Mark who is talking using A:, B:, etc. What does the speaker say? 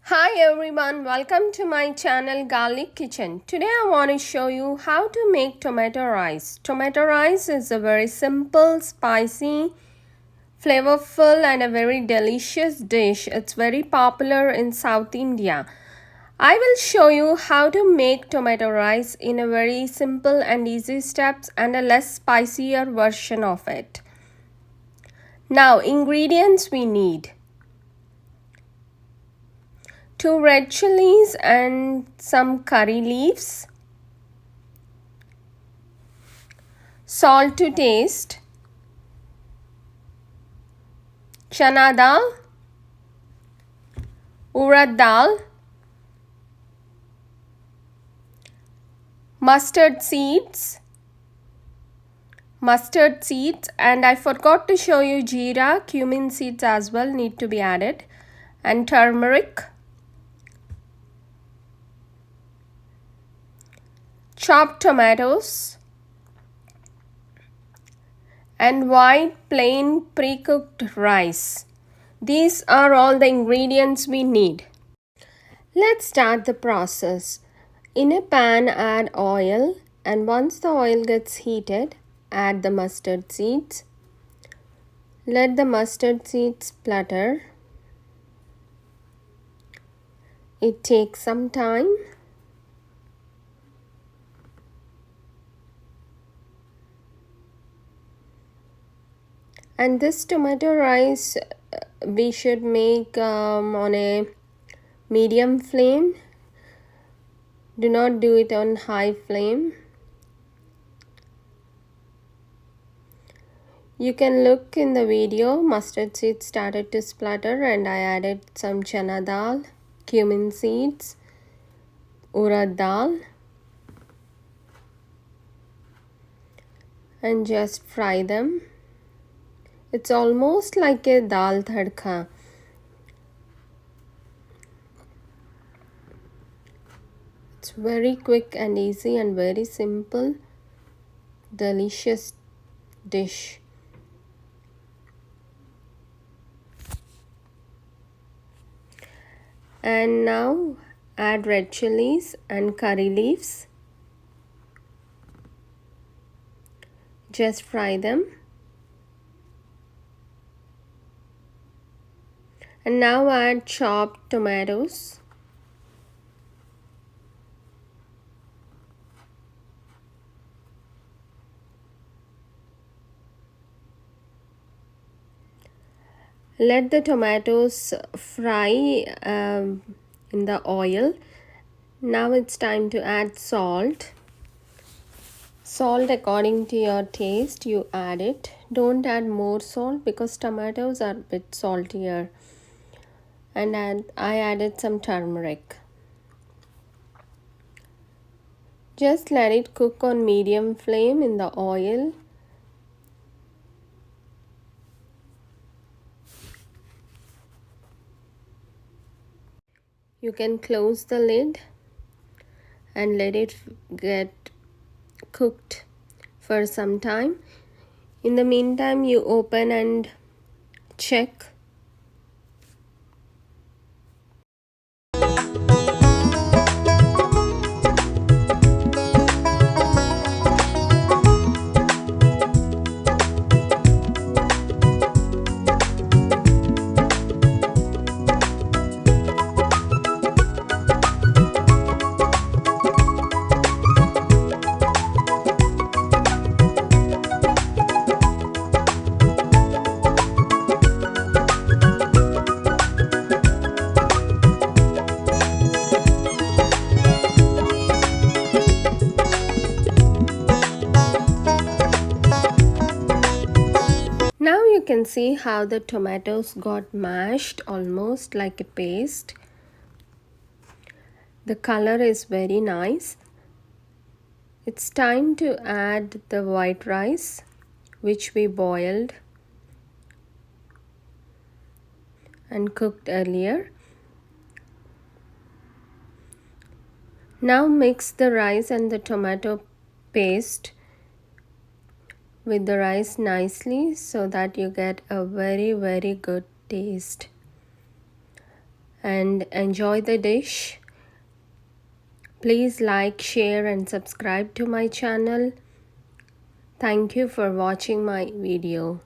A: Hi everyone, welcome to my channel Garlic Kitchen. Today I want to show you how to make tomato rice. Tomato rice is a very simple, spicy, flavorful and a very delicious dish. It's very popular in South India. I will show you how to make tomato rice in a very simple and easy steps and a less spicier version of it. Now ingredients we need: 2 red chilies and some curry leaves, salt to taste, chana dal, urad dal, mustard seeds, and I forgot to show you jeera, cumin seeds as well need to be added, and turmeric, chopped tomatoes, and white plain pre-cooked rice. These are all the ingredients we need. Let's start the process. In a pan, add oil, and once the oil gets heated, add the mustard seeds. Let the mustard seeds splutter. It takes some time. And this tomato rice we should make on a medium flame. Do not do it on high flame. You can look in the video, mustard seeds started to splutter and I added some chana dal, cumin seeds, urad dal, and just fry them. It's almost like a dal tadka. It's very quick and easy and very simple, delicious dish. And now add red chilies and curry leaves. Just fry them. And now add chopped tomatoes. Let the tomatoes fry in the oil. Now it's time to add salt. Salt according to your taste, you add it. Don't add more salt because tomatoes are a bit saltier. And I added some turmeric. Just let it cook on medium flame in the oil. You can close the lid and let it get cooked for some time. In the meantime, you open and check. Now you can see how the tomatoes got mashed almost like a paste. The color is very nice. It's time to add the white rice which we boiled and cooked earlier. Now mix the rice and the tomato paste with the rice nicely so that you get a very good taste. and enjoy the dish. Please like, share and subscribe to my channel. Thank you for watching my video.